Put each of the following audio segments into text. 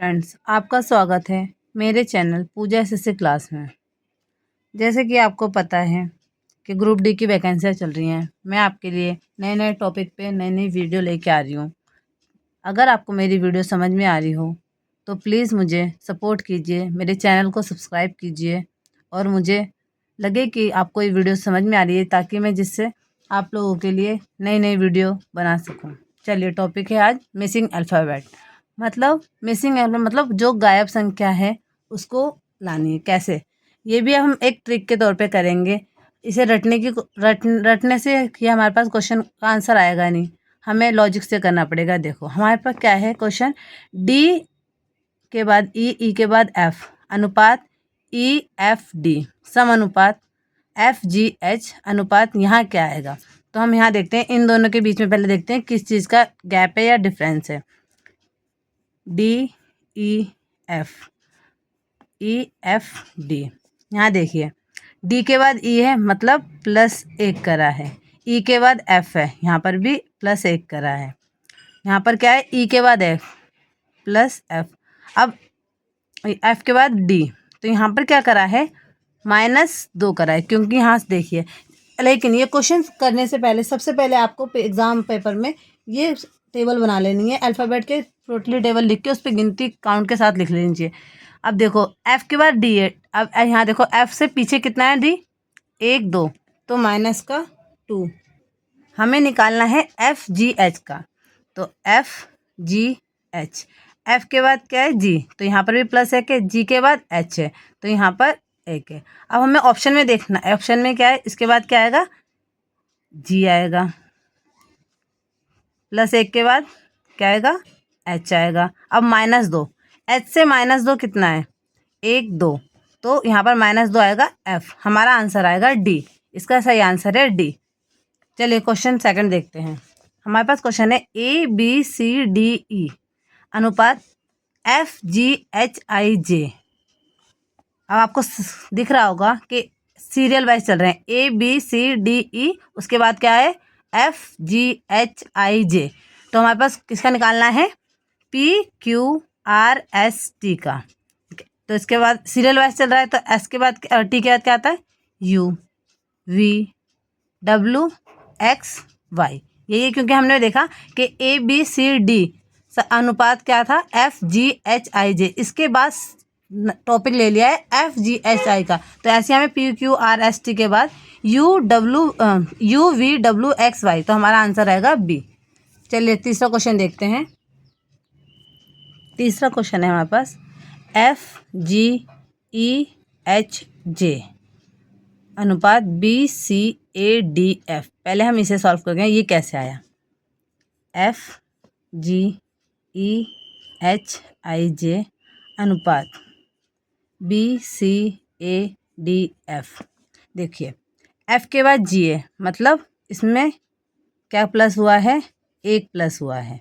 Friends, आपका स्वागत है मेरे चैनल पूजा एसएससी क्लास में। जैसे कि आपको पता है कि ग्रुप डी की वैकेंसियाँ चल रही हैं। मैं आपके लिए नए नए टॉपिक पे नई नई वीडियो लेके आ रही हूँ। अगर आपको मेरी वीडियो समझ में आ रही हो तो प्लीज़ मुझे सपोर्ट कीजिए, मेरे चैनल को सब्सक्राइब कीजिए और मुझे लगे कि आपको ये वीडियो समझ में आ रही है, ताकि मैं जिससे आप लोगों के लिए नई नई वीडियो बना सकूँ। चलिए, टॉपिक है आज मिसिंग अल्फ़ाबेट। मतलब मिसिंग अल्फ़ाबेट मतलब जो गायब संख्या है उसको लानी है। कैसे, ये भी हम एक ट्रिक के तौर पे करेंगे। इसे रटने से ये हमारे पास क्वेश्चन का आंसर आएगा नहीं, हमें लॉजिक से करना पड़ेगा। देखो हमारे पास क्या है क्वेश्चन, डी के बाद ई के बाद एफ अनुपात ई एफ डी सम अनुपात एफ जी एच अनुपात यहाँ क्या आएगा। तो हम यहाँ देखते हैं, इन दोनों के बीच में पहले देखते हैं किस चीज़ का गैप है या डिफरेंस है। डी ई एफ डी, यहाँ देखिए डी के बाद ई है मतलब +1 करा है, ई के बाद एफ है यहाँ पर भी +1 करा है, यहाँ पर क्या है ई के बाद एफ प्लस एफ, अब एफ के बाद डी, तो यहाँ पर क्या करा है -2 करा है, क्योंकि यहाँ से देखिए। लेकिन ये क्वेश्चन करने से पहले सबसे पहले आपको एग्जाम पेपर में ये टेबल बना लेनी है, अल्फ़ाबेट के टोटली टेबल लिख के उस पर गिनती काउंट के साथ लिख लेनी चाहिए। अब देखो एफ के बाद डी है, अब यहाँ देखो एफ से पीछे कितना है डी, 1 2, तो -2 हमें निकालना है एफ जी एच का। तो एफ जी एच, एफ के बाद क्या है जी, तो यहाँ पर भी +1 है, जी के बाद एच है तो यहाँ पर 1 है। अब हमें ऑप्शन में देखना, ऑप्शन में क्या है, इसके बाद क्या आएगा जी आएगा, +1 के बाद क्या आएगा एच आएगा। अब -2, एच से -2 कितना है 1 2, तो यहाँ पर -2 आएगा एफ, हमारा आंसर आएगा डी, इसका सही आंसर है डी। चलिए क्वेश्चन सेकंड देखते हैं। हमारे पास क्वेश्चन है A B C D E अनुपात एफ जी एच आई जे। अब आपको दिख रहा होगा कि सीरियल वाइज चल रहे हैं, A B C D E, उसके बाद क्या है एफ जी एच आई जे। तो हमारे पास किसका निकालना है, P Q R S T का। तो इसके बाद सीरियल वाइज चल रहा है, तो एस के बाद टी के बाद क्या आता है U V W X Y. यही क्योंकि हमने देखा कि ए बी सी डी अनुपात क्या था एफ जी एच आई जे, इसके बाद टॉपिक ले लिया है एफ जी एच आई का, तो ऐसे हमें P Q R S T के बाद U V W X Y, तो हमारा आंसर आएगा बी। चलिए तीसरा क्वेश्चन देखते हैं। तीसरा क्वेश्चन है हमारे पास एफ जी ई एच जे अनुपात B C A D F. पहले हम इसे सॉल्व करेंगे, ये कैसे आया, F G E H I J अनुपात B C A D F. देखिए एफ के बाद जी है, मतलब इसमें क्या प्लस हुआ है, 1 प्लस हुआ है।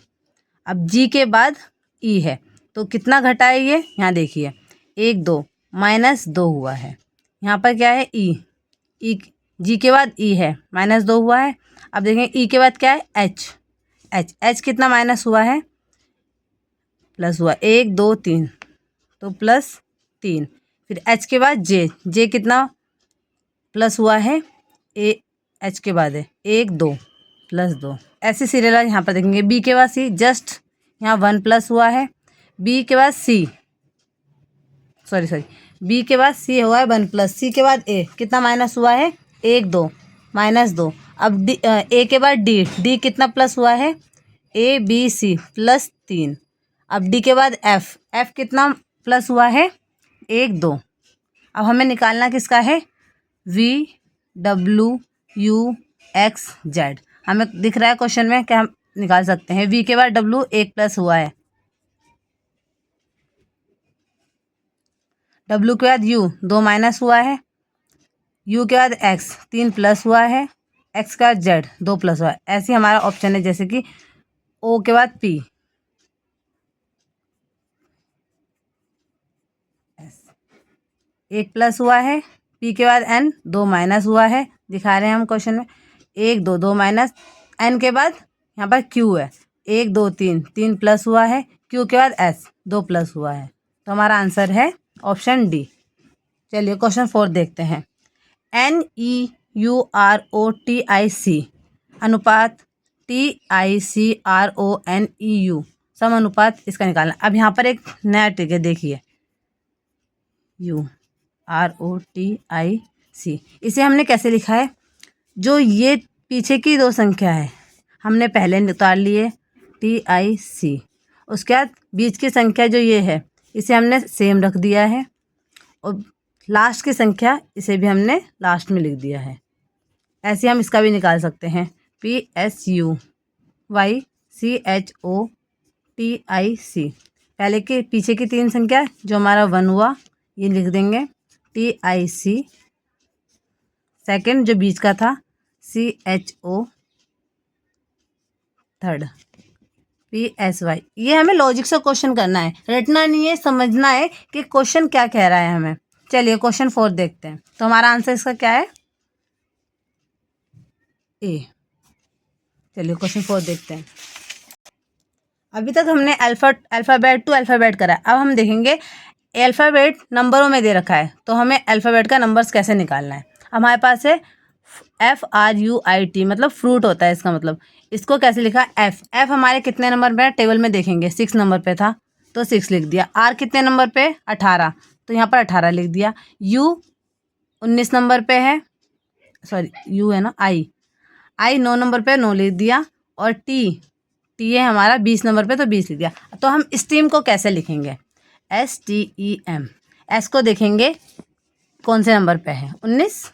अब जी के बाद ई है, तो कितना घटा है ये, यहाँ देखिए 1 2 -2 हुआ है। यहाँ पर क्या है ई जी के बाद ई है, -2 हुआ है। अब देखें ई के बाद क्या है एच कितना माइनस हुआ है, प्लस हुआ 1 2 3, तो +3। फिर एच के बाद जे कितना प्लस हुआ है, एच के बाद है 1 2 +2। ऐसे सीरियल यहाँ पर देखेंगे। बी के बाद सी, जस्ट यहाँ 1 प्लस हुआ है। बी के बाद सी, सॉरी बी के बाद सी हुआ है 1 प्लस, सी के बाद ए कितना माइनस हुआ है 1 2 -2। अब डी ए के बाद डी कितना प्लस हुआ है, ए बी सी +3। अब डी के बाद एफ कितना प्लस हुआ है 1 2। अब हमें निकालना किसका है, V W you x Z. हमें दिख रहा है क्वेश्चन में, क्या हम निकाल सकते हैं, वी के बाद डब्ल्यू 1 प्लस हुआ है, डब्ल्यू के बाद यू 2 माइनस हुआ है, यू के बाद एक्स 3 प्लस हुआ है, एक्स का जेड 2 प्लस हुआ है। ऐसे हमारा ऑप्शन है, जैसे कि ओ के बाद पी, 1 प्लस हुआ है, पी के बाद एन 2 माइनस हुआ है, दिखा रहे हैं हम क्वेश्चन में 1 2 2 माइनस, एन के बाद यहाँ पर क्यू है 1 2 3 प्लस हुआ है, क्यू के बाद एस 2 प्लस हुआ है, तो हमारा आंसर है ऑप्शन डी। चलिए क्वेश्चन 4 देखते हैं। NEUROTIC अनुपात TICRONEU सम अनुपात इसका निकालना। अब यहाँ पर एक नया ट्रिक है, देखिए UROTIC इसे हमने कैसे लिखा है, जो ये पीछे की 2 संख्या है हमने पहले निकाल लिए TIC, उसके बाद बीच की संख्या जो ये है इसे हमने सेम रख दिया है, और लास्ट की संख्या इसे भी हमने लास्ट में लिख दिया है। ऐसे हम इसका भी निकाल सकते हैं PSUYCHOTIC। पहले के पीछे की 3 संख्या जो हमारा 1 हुआ ये लिख देंगे TIC, सेकंड जो बीच का था CHO, थर्ड PSY। ये हमें लॉजिक से क्वेश्चन करना है, रटना नहीं है, समझना है कि क्वेश्चन क्या कह रहा है हमें। चलिए क्वेश्चन 4 देखते हैं। तो हमारा आंसर इसका क्या है, ए। चलिए क्वेश्चन 4 देखते हैं। अभी तक हमने अल्फ़ाबेट टू अल्फ़ाबेट करा है, अब हम देखेंगे अल्फ़ाबेट नंबरों में दे रखा है तो हमें अल्फ़ाबेट का नंबर्स कैसे निकालना है। हमारे पास है FRUIT, मतलब फ्रूट होता है इसका मतलब। इसको कैसे लिखा, एफ हमारे कितने नंबर पे है, टेबल में देखेंगे 6 नंबर पे था तो 6 लिख दिया। R कितने नंबर पे, 18, तो यहाँ पर 18 लिख दिया। U 19 नंबर पे है, सॉरी U है ना, I 9 नंबर पे 9 लिख दिया, और T है हमारा 20 नंबर पे तो 20 लिख दिया। तो हम स्टीम को कैसे लिखेंगे, STEM। S को देखेंगे कौन से नंबर पे है, 19,